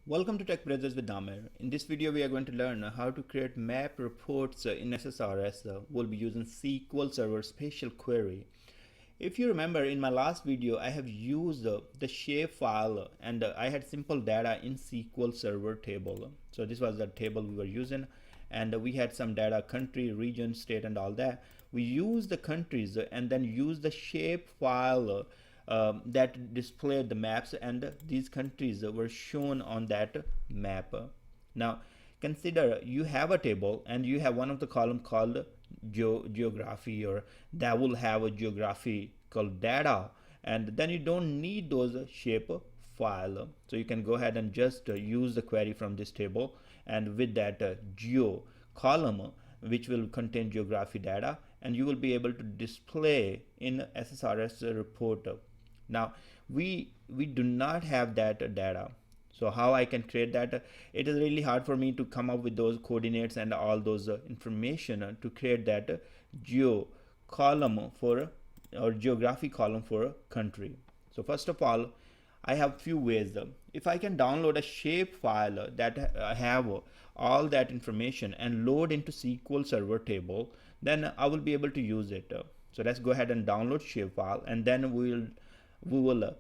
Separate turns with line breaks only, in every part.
Welcome to Tech Brothers with Damer. In this video, we are going to learn how to create map reports in SSRS. We'll be using SQL Server Spatial Query. If you remember, in my last video, I have used the Shapefile and I had simple data in SQL Server Table. So this was the table we were using, and we had some data, country, region, state, and all that. We used the countries and then used the Shapefile that displayed the maps, and these countries were shown on that map. Now consider you have a table and you have one of the column called geography, or that will have a geographical data, and then you don't need those shape file. So you can go ahead and just use the query from this table, and with that geo column which will contain geography data, and you will be able to display in SSRS report. Now we do not have that data, so how I can create that? It is really hard for me to come up with those coordinates and all those information to create that geo column for or geography column for a country. So first of all, I have few ways. If I can download a shape file that have all that information and load into SQL Server Table, then I will be able to use it. So let's go ahead and download shapefile, and then we will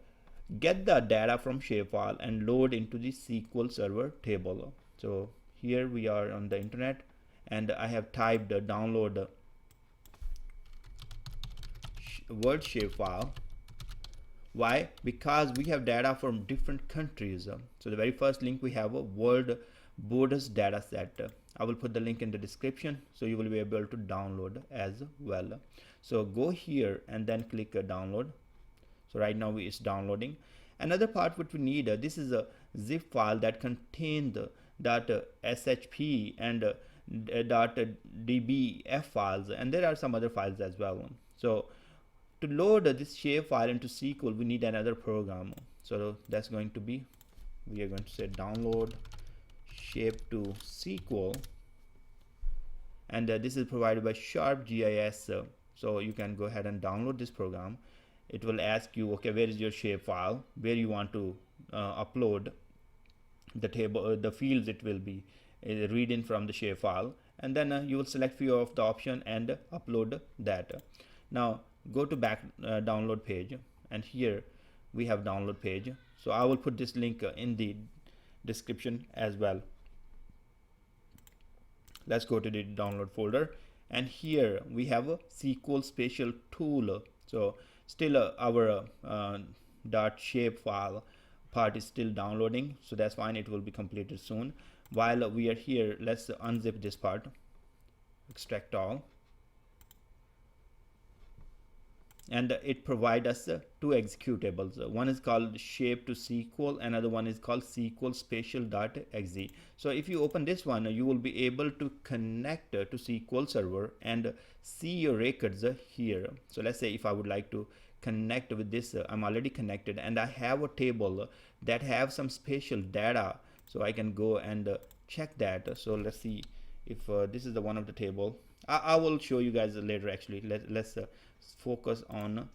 get the data from shapefile and load into the SQL Server Table. So here we are on the internet, and I have typed download word shapefile. Why? Because we have data from different countries. So the very first link we have a world borders data set. I will put the link in the description, so you will be able to download as well. So go here and then click download. So right now it's downloading. Another part what we need, this is a zip file that contains .shp and .dbf files, and there are some other files as well. So to load this shape file into SQL, we need another program. So that's going to be, we are going to say download shape to SQL, and this is provided by Sharp GIS. So you can go ahead and download this program. It will ask you, okay, where is your shape file, where you want to upload the table, the fields it will be read in from the shape file, and then you will select few of the option and upload that. Now go to back download page, and here we have download page. So I will put this link in the description as well. Let's go to the download folder, and here we have a SQL Spatial tool. So still our .shape file part is still downloading, so that's fine, it will be completed soon. While we are here, let's unzip this part, extract all, and it provides us two executables. One is called shape to SQL, another one is called SQL Spatial.exe. So if you open this one, you will be able to connect to SQL Server and see your records here. So let's say if I would like to connect with this, I'm already connected and I have a table that have some spatial data, so I can go and check that. So let's see if this is the one of the table. I will show you guys later. Actually, let's focus on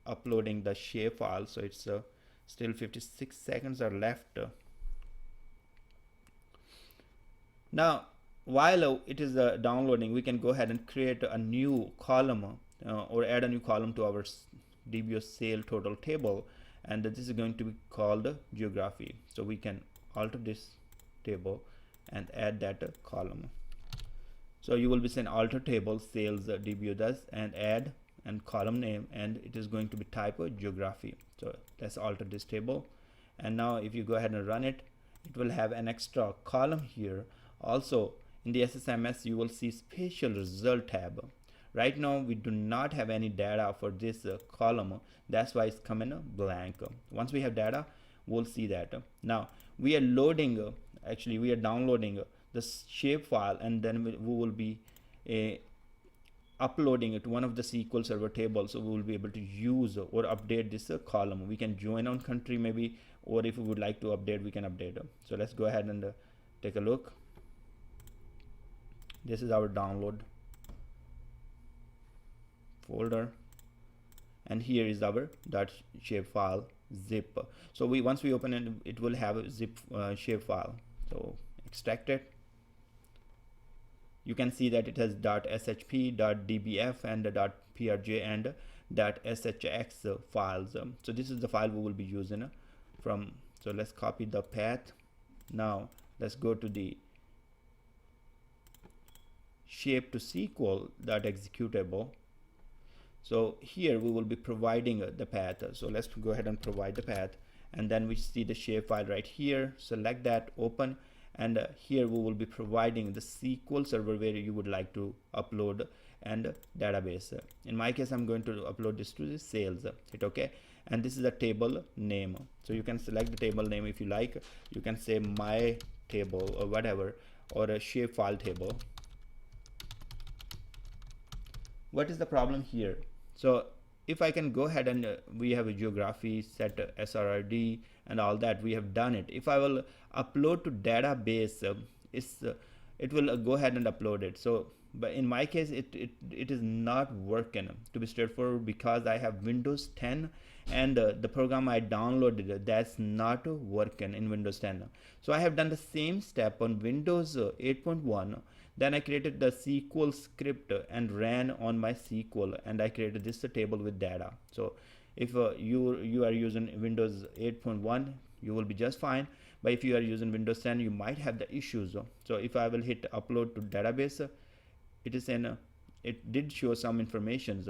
uploading the shape file. So it's still 56 seconds are left. Now while it is downloading, we can go ahead and create a new column or add a new column to our DBO sale total table, and this is going to be called geography. So we can alter this table and add that column. So you will be saying alter table sales DBO does, and add and column name, and it is going to be type of geography. So let's alter this table, and now if you go ahead and run it, it will have an extra column here. Also in the SSMS you will see spatial result tab. Right now we do not have any data for this column, that's why it's coming blank. Once we have data, we'll see that. Now we are loading, actually we are downloading the shape file, and then we will be uploading it to one of the SQL Server tables. So we will be able to use or update this column. We can join on country maybe, or if we would like to update, we can update. So let's go ahead and take a look. This is our download folder, and here is our .shape file zip. So once we open it, it will have a zip shapefile. So extract it. You can see that it has .shp, .dbf, and .prj and .shx files. So this is the file we will be using from. So let's copy the path. Now let's go to the shape to SQL .executable. So here we will be providing the path. So let's go ahead and provide the path, and then we see the shape file right here. Select that, open, and here we will be providing the SQL Server where you would like to upload and database. In my case, I'm going to upload this to the sales. Hit OK, and this is a table name. So you can select the table name if you like. You can say my table or whatever, or a shapefile table. What is the problem here? So if I can go ahead and we have a geography set SRRD and all that, we have done it. If I will upload to database, it will go ahead and upload it. So but in my case, it is not working, to be straightforward, because I have Windows 10 and the program I downloaded, that's not working in Windows 10. So I have done the same step on Windows 8.1. Then I created the SQL script and ran on my SQL, and I created this table with data. So if you are using Windows 8.1, you will be just fine. But if you are using Windows 10, you might have the issues. So if I will hit upload to database, it is in it did show some information.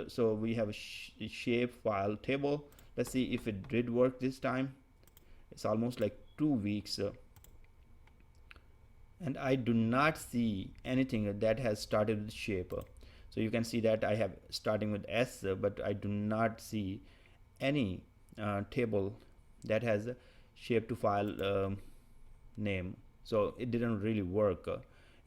So we have a shapefile table. Let's see if it did work this time. It's almost like 2 weeks. And I do not see anything that has started with shape. So you can see that I have starting with S, but I do not see any table that has a shape to file name. So it didn't really work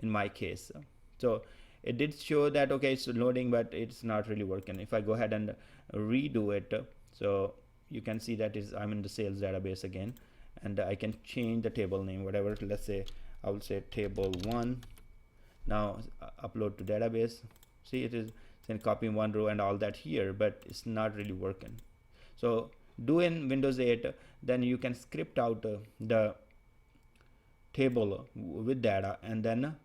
in my case. So it did show that okay, it's loading, but it's not really working. If I go ahead and redo it, so you can see that I'm in the sales database again, and I can change the table name, whatever. Let's say I will say table 1. Now upload to database. See, it is saying copying one row and all that here, but it's not really working. So do in Windows 8, then you can script out the table with data, and then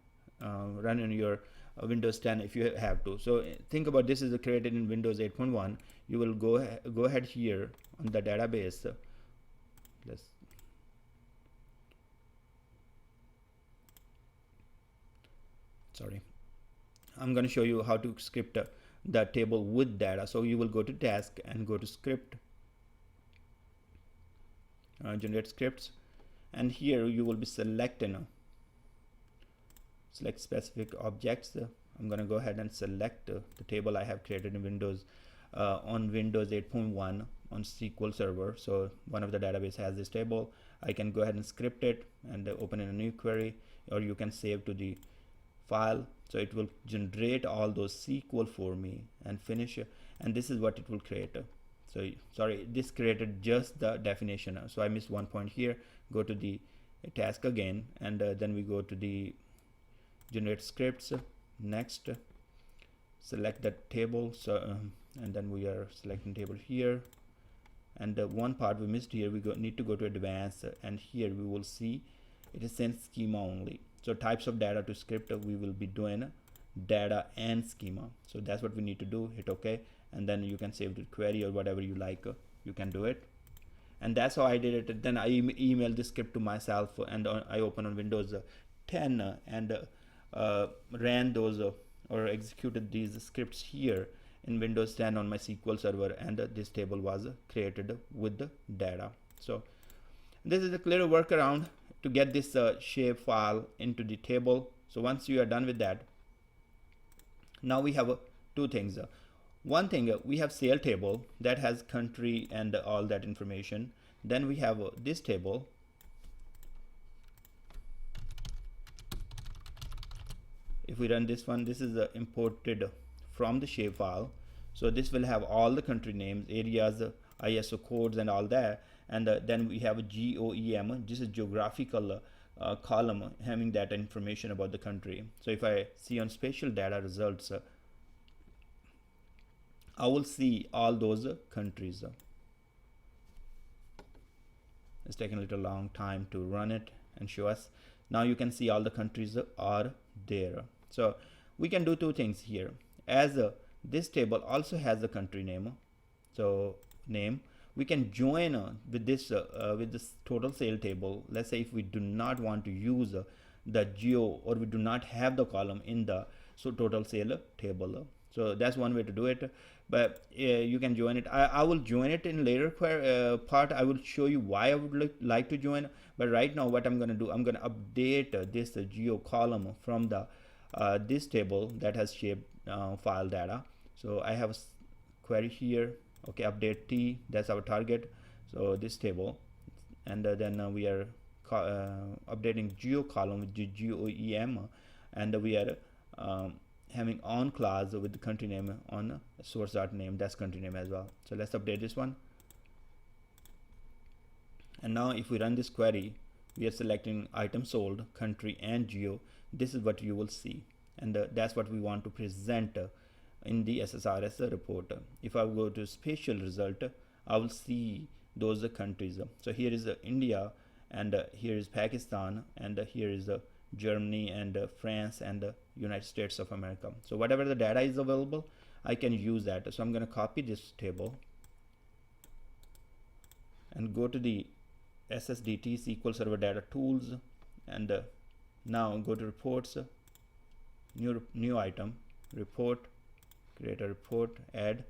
run in your Windows 10 if you have to. So think about this is created in Windows 8.1. You will go ahead here on the database. I'm going to show you how to script the table with data. So you will go to task and go to script, generate scripts, and here you will be selecting select specific objects. I'm going to go ahead and select the table I have created in Windows on Windows 8.1 on SQL Server. So one of the database has this table. I can go ahead and script it and open in a new query, or you can save to the file. So it will generate all those SQL for me and finish, and this is what it will create. So sorry, this created just the definition, so I missed one point here. Go to the task again, and then we go to the generate scripts. Next, select the table. So and then we are selecting table here, and one part we missed here. We need to go to advanced, and here we will see it is saying schema only. So types of data to script, we will be doing data and schema. So that's what we need to do. Hit OK, and then you can save the query or whatever you like. You can do it, and that's how I did it. Then I emailed the script to myself, and I opened on Windows 10 and ran those or executed these scripts here in Windows 10 on my SQL Server, and this table was created with the data. So this is a clear workaround to get this shape file into the table. So once you are done with that, now we have two things. One thing, we have sale table that has country and all that information. Then we have this table. If we run this one, this is imported from the shapefile. So this will have all the country names, areas, ISO codes, and all that. And then we have a GOEM, this is geographical column having that information about the country. So if I see on spatial data results, I will see all those countries. It's taking a little long time to run it and show us. Now you can see all the countries are there. So we can do two things here. As this table also has the country name, so name, we can join with this total sale table. Let's say if we do not want to use the geo, or we do not have the column in the total sale table. So that's one way to do it, but you can join it. I will join it in later part. I will show you why I would like to join, but right now what I'm going to do, I'm going to update this geo column from the this table that has shape file data. So I have a query here. Okay, update T, that's our target. So this table, and then we are updating geo column with GEOEM, and we are having on class with the country name on source.name, that's country name as well. So let's update this one. And now if we run this query, we are selecting item sold, country and geo. This is what you will see, and that's what we want to present in the SSRS report. If I go to spatial result, I will see those countries. So here is India, and here is Pakistan, and here is Germany, and France, and United States of America. So whatever the data is available, I can use that. So I'm going to copy this table and go to the SSDT SQL Server Data Tools, and now go to reports, new item, report, create a report, add,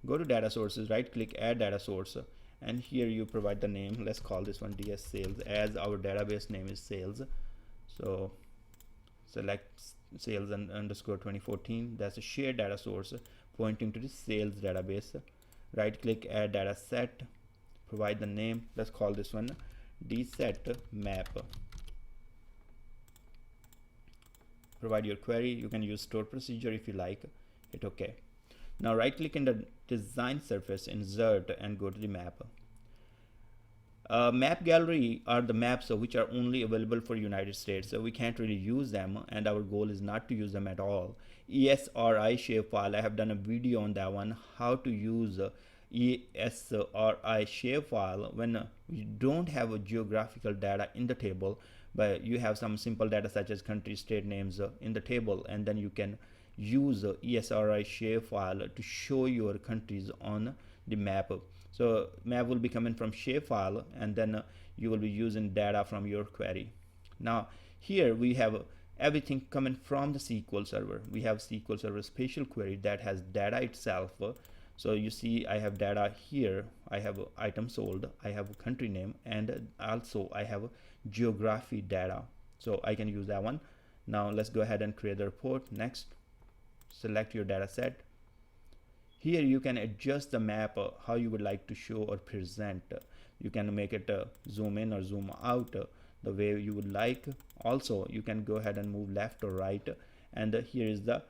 go to data sources, right click, add data source, and here you provide the name. Let's call this one DS sales, as our database name is sales. So select sales and underscore 2014, that's a shared data source pointing to the sales database. Right click, add data set, provide the name. Let's call this one dset map. Provide your query. You can use stored procedure if you like. Hit OK. Now right click in the design surface, insert, and go to the map. Map gallery are the maps which are only available for United States, so we can't really use them, and our goal is not to use them at all. SSRI shapefile, I have done a video on that one, how to use SSRI shapefile when you don't have a geographical data in the table, but you have some simple data such as country, state names in the table, and then you can use SSRI shapefile to show your countries on the map. So map will be coming from shapefile, and then you will be using data from your query. Now here we have everything coming from the SQL Server. We have SQL Server Spatial Query that has data itself. So you see I have data here, I have item sold, I have a country name, and also I have geography data. So I can use that one. Now let's go ahead and create the report. Next, select your data set. Here you can adjust the map how you would like to show or present. You can make it zoom in or zoom out the way you would like. Also you can go ahead and move left or right, and here is the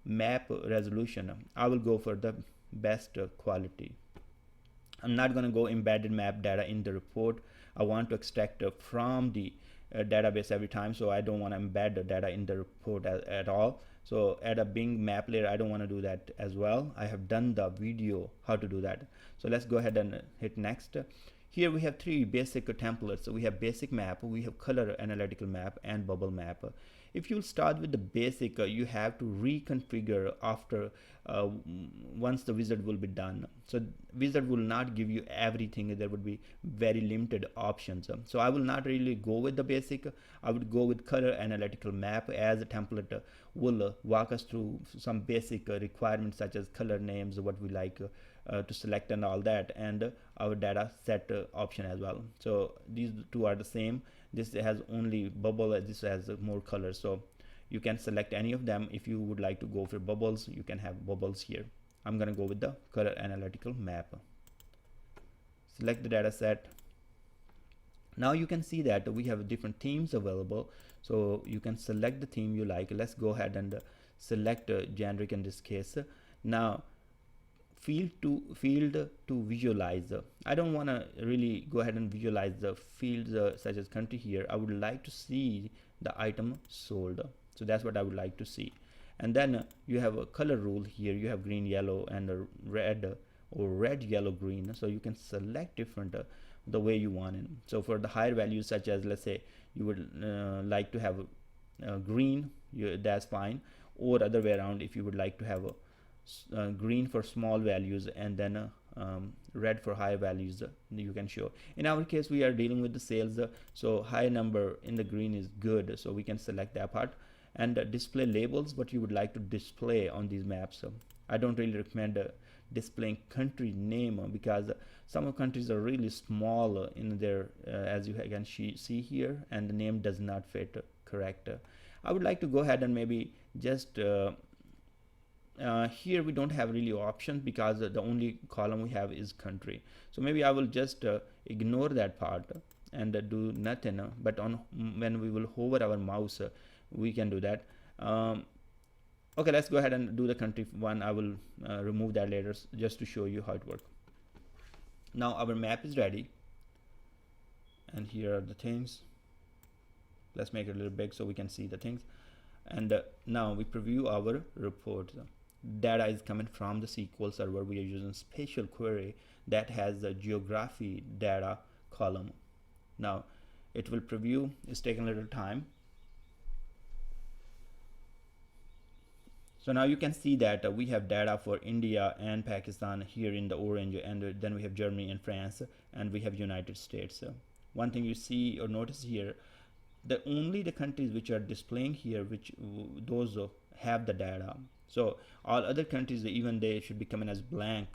map resolution. I will go for the best quality. I'm not going to go embedded map data in the report. I want to extract from the database every time, so I don't want to embed the data in the report at all. So add a Bing map layer, I don't want to do that as well. I have done the video how to do that. So let's go ahead and hit next. Here we have three basic templates. So we have basic map, we have color analytical map, and bubble map. If you start with the basic, you have to reconfigure after once the wizard will be done. So wizard will not give you everything. There would be very limited options. So I will not really go with the basic. I would go with color analytical map, as a template will walk us through some basic requirements such as color names, what we like to select and all that, and our data set option as well. So these two are the same. This has only bubble, this has more color, so you can select any of them. If you would like to go for bubbles, you can have bubbles here. I'm going to go with the color analytical map. Select the data set. Now you can see that we have different themes available, so you can select the theme you like. Let's go ahead and select generic in this case. Now field to visualize. I don't want to really go ahead and visualize the fields such as country here. I would like to see the item sold, so that's what I would like to see. And then you have a color rule here. You have green, yellow, and red, or red, yellow, green. So you can select different the way you want it. So for the higher values, such as let's say you would like to have green, that's fine, or other way around, if you would like to have a green for small values and then red for high values, you can show. In our case, we are dealing with the sales, so high number in the green is good, so we can select that part. And display labels, what you would like to display on these maps. I don't really recommend displaying country name because some of countries are really small in their as you can see here, and the name does not fit correct. I would like to go ahead and maybe just here we don't have really options because the only column we have is country. So maybe I will just ignore that part and do nothing, but on when we will hover our mouse, we can do that. Okay, let's go ahead and do the country one. I will remove that later just to show you how it works. Now our map is ready, and here are the things. Let's make it a little big so we can see the things. And now we preview our report. Data is coming from the SQL Server. We are using Spatial Query that has the geography data column. Now it will preview. It's taking a little time. So now you can see that we have data for India and Pakistan here in the orange, and then we have Germany and France, and we have United States. One thing you see or notice here, only the countries which are displaying here, which those have the data. So all other countries, even they should be coming as blank,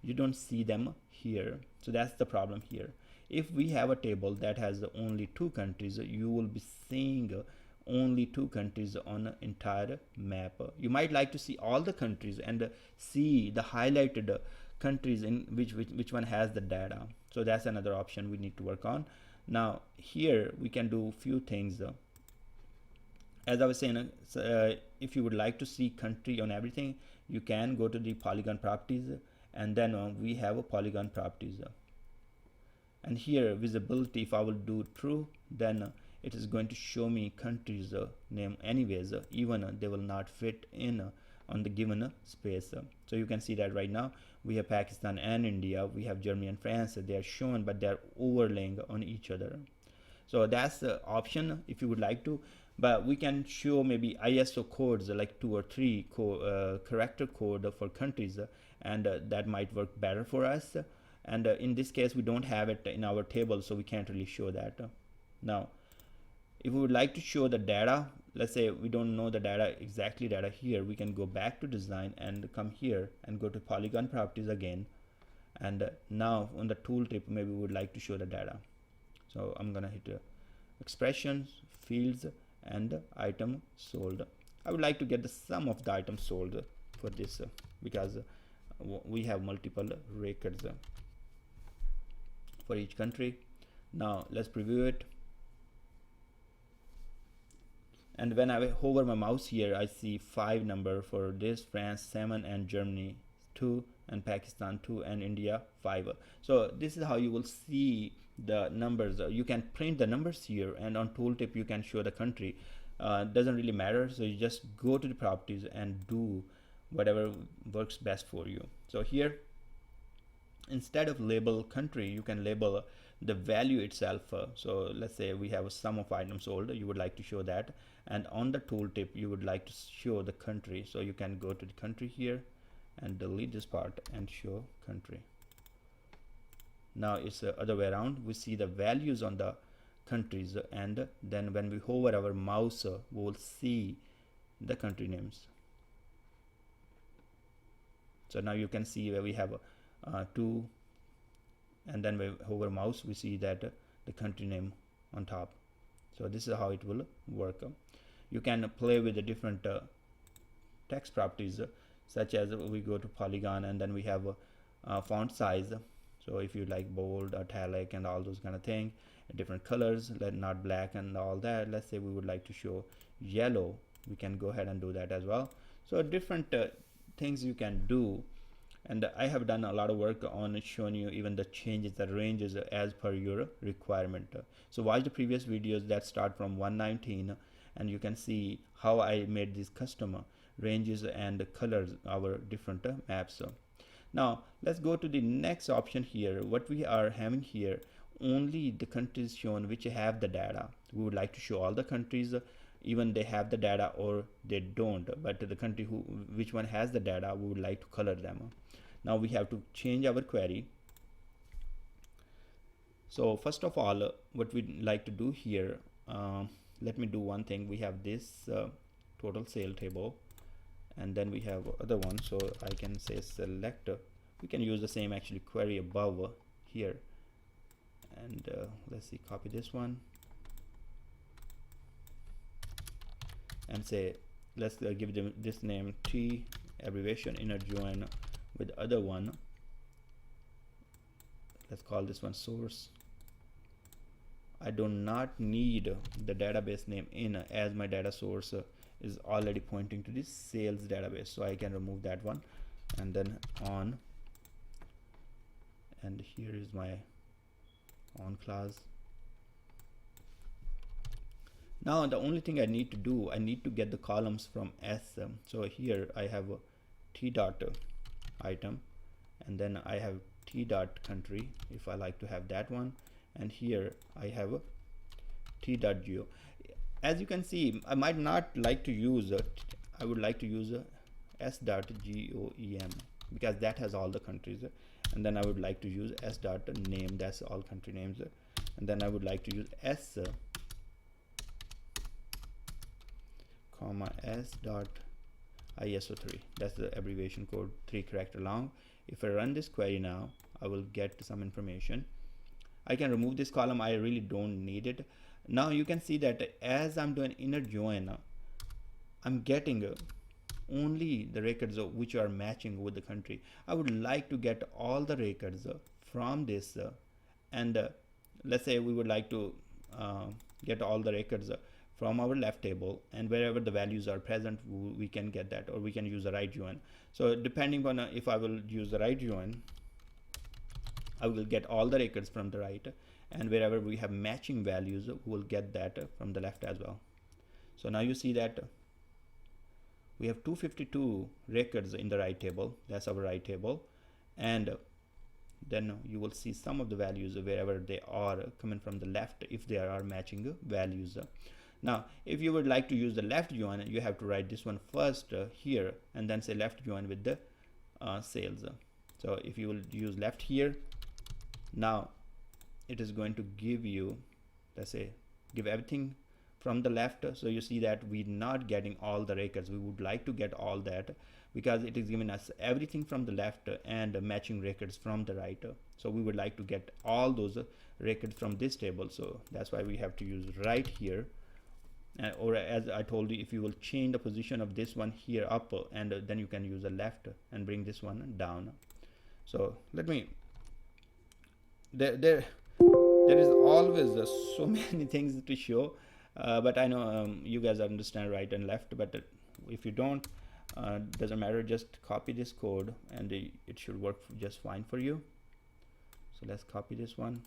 you don't see them here. So that's the problem here. If we have a table that has only 2 countries, you will be seeing only 2 countries on an entire map. You might like to see all the countries and see the highlighted countries in which one has the data. So that's another option we need to work on. Now here we can do few things. As I was saying, if you would like to see country on everything, you can go to the polygon properties, and then we have a polygon properties. And here visibility, if I will do true, then it is going to show me countries name anyways, even they will not fit in on the given space. So you can see that right now we have Pakistan and India, we have Germany and France. They are shown, but they are overlaying on each other. So that's the option if you would like to. But we can show maybe ISO codes like 2 or 3 character code for countries, and that might work better for us. And in this case, we don't have it in our table, so we can't really show that. Now if we would like to show the data, let's say we don't know the data exactly data here, we can go back to design and come here and go to polygon properties again. And now on the tooltip, maybe we would like to show the data. So I'm gonna hit expressions, fields, and item sold. I would like to get the sum of the items sold for this because we have multiple records for each country. Now let's preview it. And when I hover my mouse here, I see 5 number for this, France 7, and Germany 2, and Pakistan 2, and India 5. So this is how you will see the numbers. You can print the numbers here, and on tooltip you can show the country. Doesn't really matter, so you just go to the properties and do whatever works best for you. So here, instead of label country, you can label the value itself. So let's say we have a sum of items sold, you would like to show that, and on the tooltip you would like to show the country. So you can go to the country here and delete this part and show country. Now it's the other way around. We see the values on the countries, and then when we hover our mouse, we will see the country names. So now you can see where we have 2, and then we hover mouse, we see that the country name on top. So this is how it will work. You can play with the different text properties, such as we go to polygon, and then we have font size. So if you like bold, italic, and all those kind of thing, different colors, not black and all that. Let's say we would like to show yellow, we can go ahead and do that as well. So different things you can do. And I have done a lot of work on showing you even the changes, the ranges as per your requirement. So watch the previous videos that start from 119, and you can see how I made these custom ranges and colors, our different maps. Now let's go to the next option here. What we are having here, only the countries shown which have the data. We would like to show all the countries, even they have the data or they don't, but the country which one has the data, we would like to color them. Now we have to change our query. So first of all, what we'd like to do here, let me do one thing. We have this total sale table, and then we have other one, so I can say select. We can use the same actually query above here, and let's see, copy this one and say let's give them this name T abbreviation inner join with other one. Let's call this one source. I do not need the database name in, as my data source is already pointing to this sales database, so I can remove that one, and then on, and here is my on class. Now the only thing I need to do, I need to get the columns from S. So here I have a T dot item, and then I have T dot country if I like to have that one, and here I have a T dot geo. As you can see, I might not like to use I would like to use S dot GOEM because that has all the countries, and then I would like to use S dot name, that's all country names, and then I would like to use S comma S dot ISO3, that's the abbreviation code, 3 character long. If I run this query now, I will get some information. I can remove this column, I really don't need it. Now you can see that as I'm doing inner join, I'm getting only the records which are matching with the country. I would like to get all the records from this, and let's say we would like to get all the records from our left table, and wherever the values are present we can get that, or we can use a right join. So depending on if I will use the right join, I will get all the records from the right, and wherever we have matching values we will get that from the left as well. So now you see that we have 252 records in the right table, that's our right table, and then you will see some of the values wherever they are coming from the left if there are matching values. Now if you would like to use the left join, you have to write this one first here, and then say left join with the sales. So if you will use left here, now it is going to give you, let's say, give everything from the left. So you see that we're not getting all the records. We would like to get all that because it is giving us everything from the left and matching records from the right. So we would like to get all those records from this table, so that's why we have to use right here. Or as I told you, if you will change the position of this one here up, and then you can use the left and bring this one down. So let me, there is always so many things to show, but I know you guys understand right and left, but if you don't, doesn't matter, just copy this code and it should work just fine for you. So let's copy this one.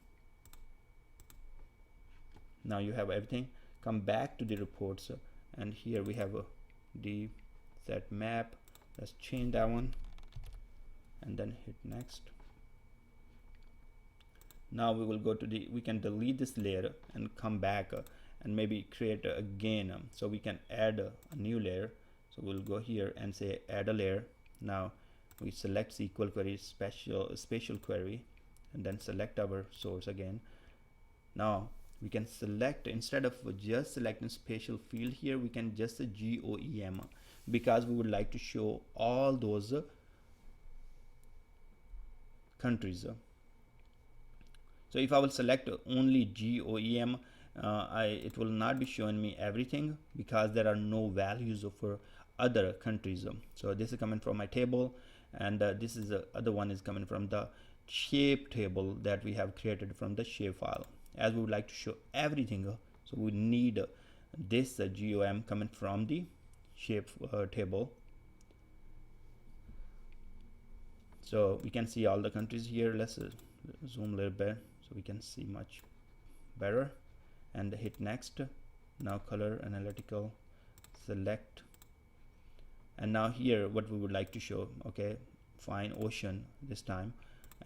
Now you have everything. Come back to the reports, and here we have a dataset map. Let's change that one and then hit next. Now we will go to we can delete this layer and come back and maybe create again, so we can add a new layer. So we'll go here and say add a layer. Now we select SQL Query Spatial Query, and then select our source again. Now we can select, instead of just selecting spatial field here, we can just say GOEM, because we would like to show all those countries. So if I will select only GOEM, it will not be showing me everything because there are no values for other countries. So this is coming from my table, and this is the other one is coming from the shape table that we have created from the shapefile. As we would like to show everything, so we need this GOM coming from the shape table. So we can see all the countries here. Let's zoom a little bit so we can see much better, and hit next. Now color analytical, select, and now here what we would like to show, okay, fine, ocean this time,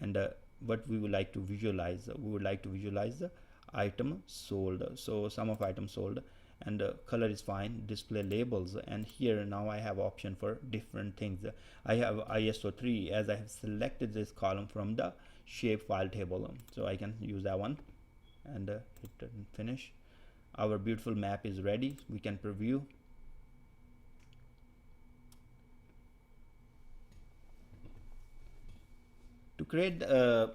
and what we would like to visualize. We would like to visualize the item sold. So sum of items sold, and color is fine, display labels, and here now I have option for different things. I have ISO 3 as I have selected this column from the Shapefile table, so I can use that one and hit finish. Our beautiful map is ready. We can preview. To create the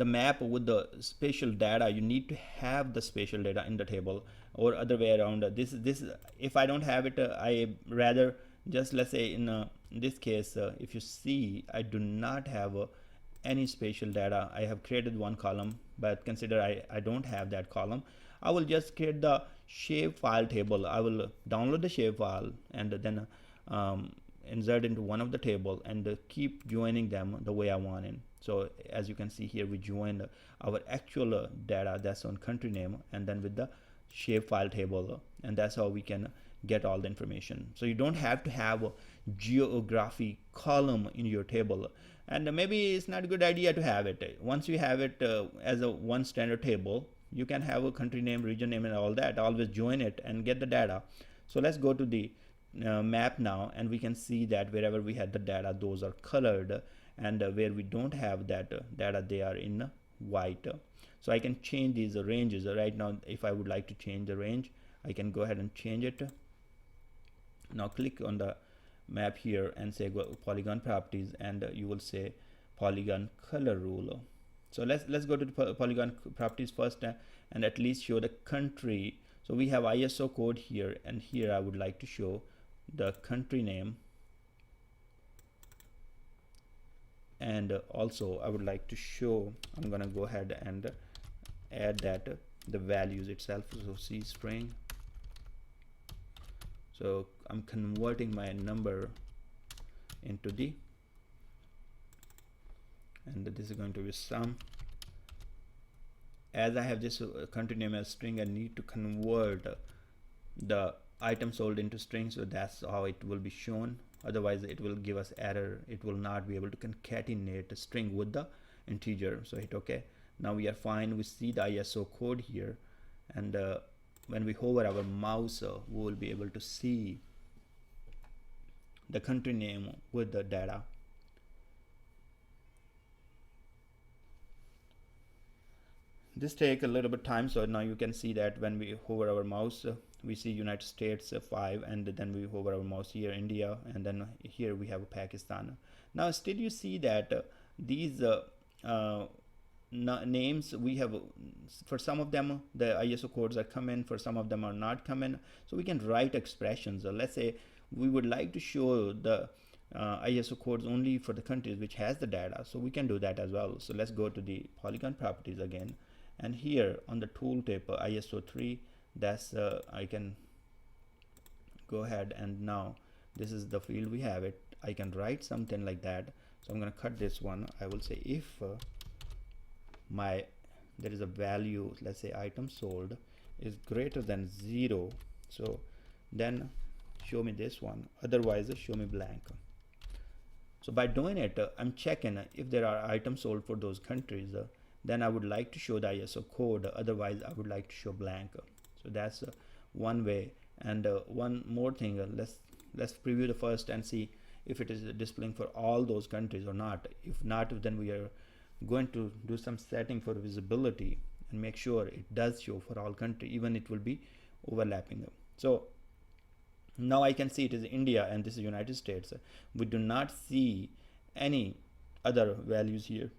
map with the spatial data, you need to have the spatial data in the table, or other way around. This if I don't have it, I rather just, let's say in this case, if you see, I do not have any spatial data. I have created one column, but consider I don't have that column. I will just create the shapefile table. I will download the shapefile and then insert into one of the table and keep joining them the way I want it. So as you can see here, we joined our actual data that's on country name and then with the shapefile table, and that's how we can get all the information. So you don't have to have a geography column in your table, and maybe it's not a good idea to have it. Once you have it as a one standard table, you can have a country name, region name, and all that. Always join it and get the data. So let's go to the map now, and we can see that wherever we had the data, those are colored, and where we don't have that data, they are in white. So I can change these ranges. Right now, if I would like to change the range, I can go ahead and change it. Now click on the map here and say go polygon properties, and you will say polygon color rule. So let's go to the polygon properties first and at least show the country. So we have ISO code here, and here I would like to show the country name, and also I would like to show, I'm gonna go ahead and add that the values itself. So C string. So I'm converting my number into the, and this is going to be sum. As I have this country name as string, I need to convert the item sold into string, so that's how it will be shown. Otherwise it will give us error. It will not be able to concatenate a string with the integer. So hit OK. Now we are fine. We see the ISO code here, and when we hover our mouse, we will be able to see the country name with the data. This take a little bit time, so now you can see that when we hover our mouse, we see United States 5, and then we hover our mouse here, India, and then here we have Pakistan. Now still you see that these names we have, for some of them the ISO codes are coming, for some of them are not coming. So we can write expressions. Let's say we would like to show the ISO codes only for the countries which has the data, so we can do that as well. So let's go to the polygon properties again, and here on the tooltip ISO 3, that's I can go ahead, and now this is the field we have it. I can write something like that. So I'm going to cut this one. I will say if there is a value, let's say item sold is greater than 0, so then show me this one, otherwise show me blank. So by doing it, I'm checking if there are items sold for those countries, then I would like to show the ISO code, otherwise I would like to show blank. So that's one way. And one more thing, let's preview the first and see if it is displaying for all those countries or not. If not, then we are going to do some setting for visibility and make sure it does show for all countries, even it will be overlapping. So now I can see it is India and this is United States. We do not see any other values here,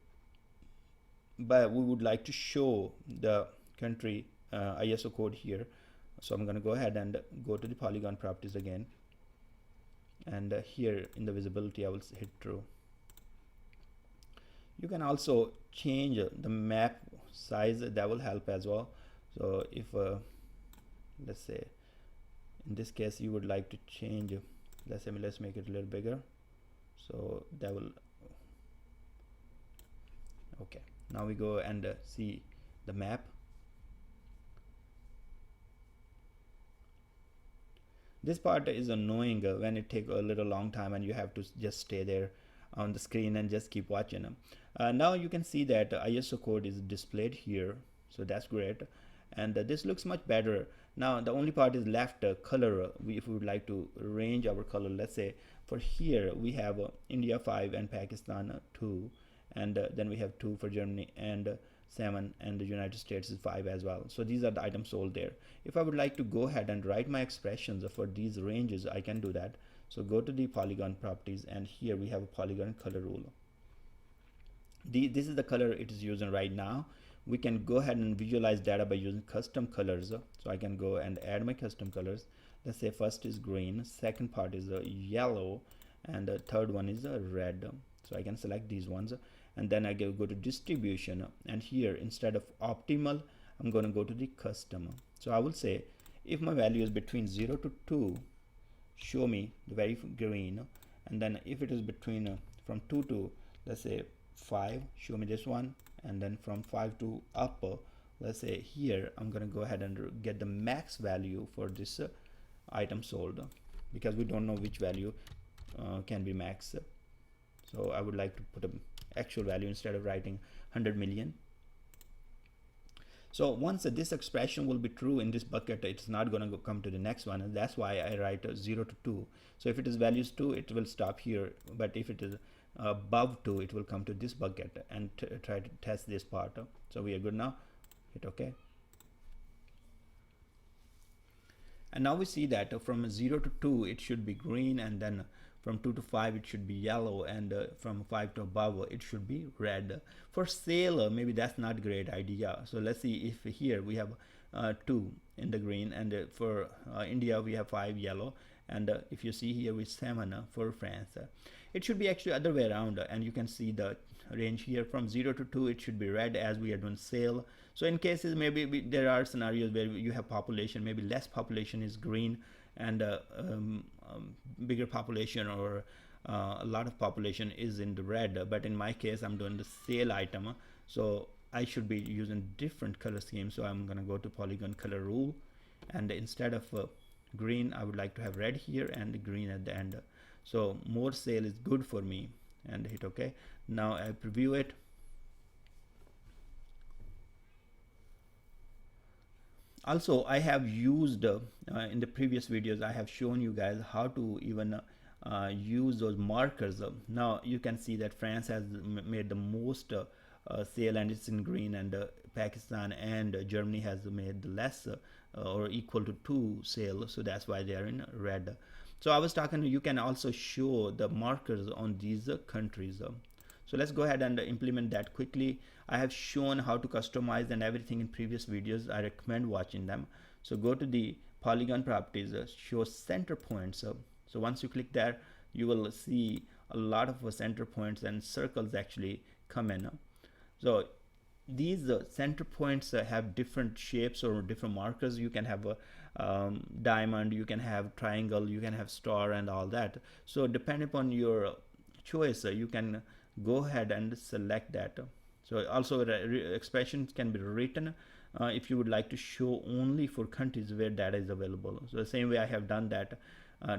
but we would like to show the country ISO code here. So I'm going to go ahead and go to the polygon properties again, and here in the visibility I will hit true. You can also change the map size, that will help as well. So if let's say in this case you would like to change, let's make it a little bigger, so that will, okay. Now we go and see the map. This part is annoying when it takes a little long time and you have to just stay there. on the screen and just keep watching them. Now you can see that ISO code is displayed here, so that's great, and this looks much better. Now the only part is left, color. If we would like to range our color, let's say for here we have India 5 and Pakistan 2, and then we have 2 for Germany, and 7, and the United States is 5 as well. So these are the items sold there. If I would like to go ahead and write my expressions for these ranges, I can do that. So go to the polygon properties, and here we have a polygon color rule. This is the color it is using right now. We can go ahead and visualize data by using custom colors. So I can go and add my custom colors. Let's say first is green, second part is yellow, and the third one is red. So I can select these ones, and then I go to distribution, and here instead of optimal, I'm going to go to the custom. So I will say if my value is between 0 to 2, show me the very green, and then if it is between from 2 to, let's say 5, show me this one, and then from 5 to up, let's say here, I'm going to go ahead and get the max value for this item sold, because we don't know which value can be max. So I would like to put an actual value instead of writing 100 million. So once this expression will be true in this bucket, it's not going to come to the next one, and that's why I write 0 to 2. So if it is values 2, it will stop here, but if it is above 2, it will come to this bucket and try to test this part. So we are good now. Hit OK. And now we see that from 0 to 2 it should be green, and then from 2 to 5 it should be yellow, and from 5 to above it should be red. For sale, maybe that's not a great idea. So let's see if here we have 2 in the green, and for India we have 5 yellow, and if you see here with 7 for France. It should be actually other way around, and you can see the range here from 0 to 2 it should be red, as we are doing sale. So in cases maybe there are scenarios where you have population, maybe less population is green, and bigger population or a lot of population is in the red. But in my case I'm doing the sale item, so I should be using different color scheme. So I'm going to go to Polygon Color rule, and instead of green I would like to have red here and green at the end. So more sale is good for me, and hit OK. Now I preview it. Also, I have used in the previous videos, I have shown you guys how to even use those markers. Now you can see that France has made the most sale, and it's in green, and Pakistan and Germany has made the less or equal to 2 sale, so that's why they are in red. So I was talking, you can also show the markers on these countries. So let's go ahead and implement that quickly. I have shown how to customize and everything in previous videos. I recommend watching them. So go to the polygon properties, show center points. So once you click there, you will see a lot of center points and circles actually come in. So these center points have different shapes or different markers. You can have a diamond, you can have triangle, you can have star, and all that. So depending upon your choice, you can go ahead and select that. So also expressions can be written if you would like to show only for countries where data is available. So the same way I have done that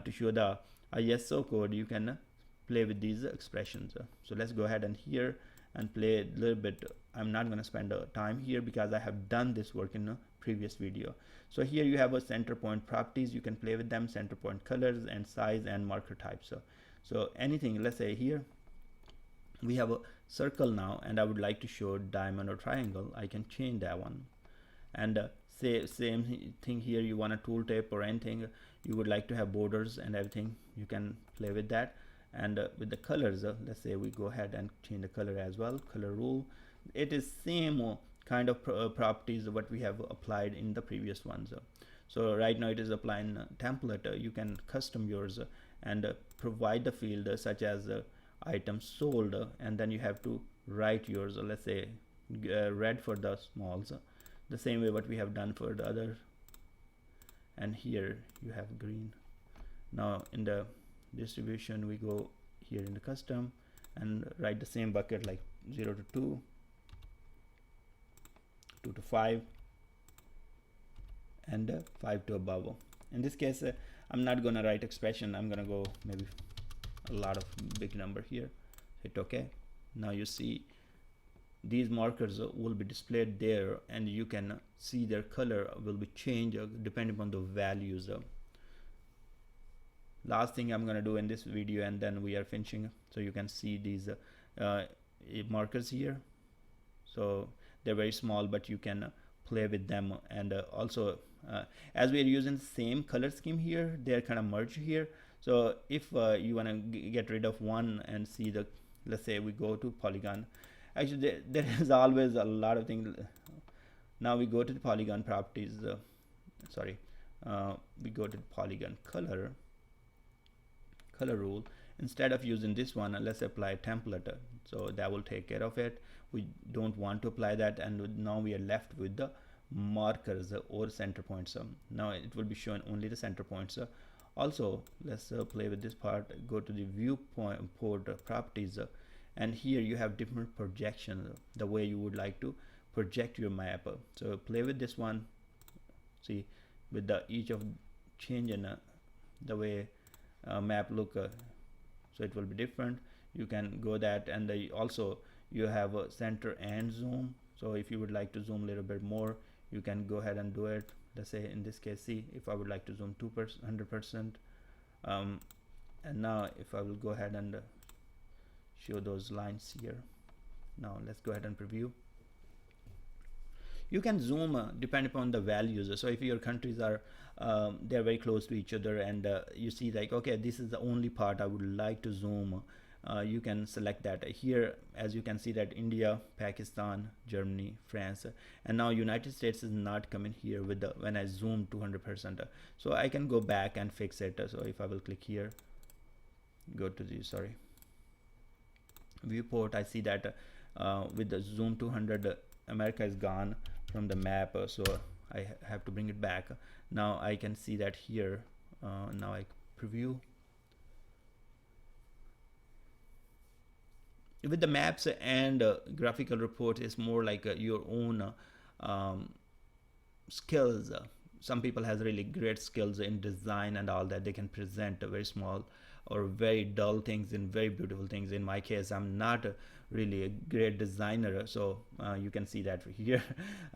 to show the ISO code, you can play with these expressions. So let's go ahead and here and play a little bit. I'm not going to spend time here because I have done this work in a previous video. So here you have a center point properties. You can play with them, center point colors and size and marker types. So anything, let's say here we have a circle now, and I would like to show diamond or triangle. I can change that one, and say same thing here. You want a tooltip or anything, you would like to have borders and everything, you can play with that. And with the colors, let's say we go ahead and change the color as well. Color rule, it is same kind of properties what we have applied in the previous ones. So right now it is applying template. You can custom yours and provide the field such as items sold, and then you have to write yours. Let's say red for the smalls, the same way what we have done for the other, and here you have green. Now in the distribution we go here in the custom and write the same bucket like 0 to 2, 2 to 5, and 5 to above. In this case I'm not gonna write expression, I'm gonna go maybe a lot of big number here. hit OK. Now you see these markers will be displayed there, and you can see their color will be changed depending on the values. Last thing I'm going to do in this video, and then we are finishing. So you can see these markers here. So they're very small, but you can play with them. And also as we are using the same color scheme here, they're kind of merged here. So if you want to get rid of one and see the, let's say we go to Polygon. Actually there is always a lot of things. Now we go to the Polygon properties, we go to the Polygon color rule. Instead of using this one, let's apply template. So that will take care of it. We don't want to apply that, and now we are left with the markers or center points. Now it will be showing only the center points. Also, let's play with this part. Go to the viewport properties, and here you have different projections, the way you would like to project your map. So play with this one. See, with the each of change in the way map look, so it will be different. You can go that, and also you have a center and zoom. So if you would like to zoom a little bit more, you can go ahead and do it. Let's say in this case, see, if I would like to zoom 100%, and now if I will go ahead and show those lines here. Now let's go ahead and preview. You can zoom depending upon the values. So if your countries are they're very close to each other, and you see like, okay, this is the only part I would like to zoom, you can select that here. As you can see that India, Pakistan, Germany, France, and now United States is not coming here with the when I zoom 200%. So I can go back and fix it. So if I will click here, go to the viewport, I see that with the zoom 200, America is gone from the map. So I have to bring it back. Now I can see that here. Now I preview. With the maps and graphical report, is more like your own skills. Some people has really great skills in design and all that. They can present very small or very dull things and very beautiful things. In my case, I'm not really a great designer, so you can see that here.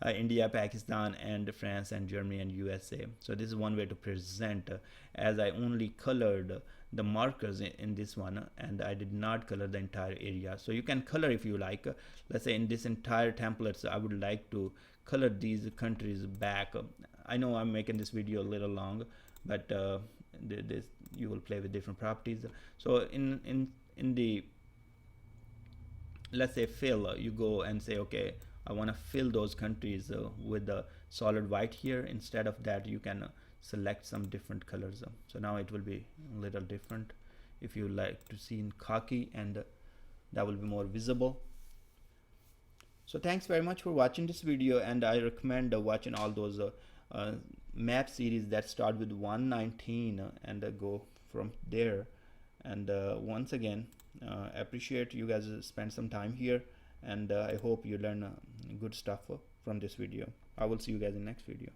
India, Pakistan, and France, and Germany, and USA. So this is one way to present, as I only colored the markers in this one, and I did not color the entire area. So you can color if you like. Let's say in this entire templates, I would like to color these countries back. I know I'm making this video a little long, but this you will play with different properties. So in the, let's say fill, you go and say, okay, I want to fill those countries with the solid white here. Instead of that, you can select some different colors. So now it will be a little different. If you like to see in khaki, and that will be more visible. So thanks very much for watching this video, and I recommend watching all those map series that start with 119 and go from there. And once again, appreciate you guys spend some time here, and I hope you learn good stuff from this video. I will see you guys in next video.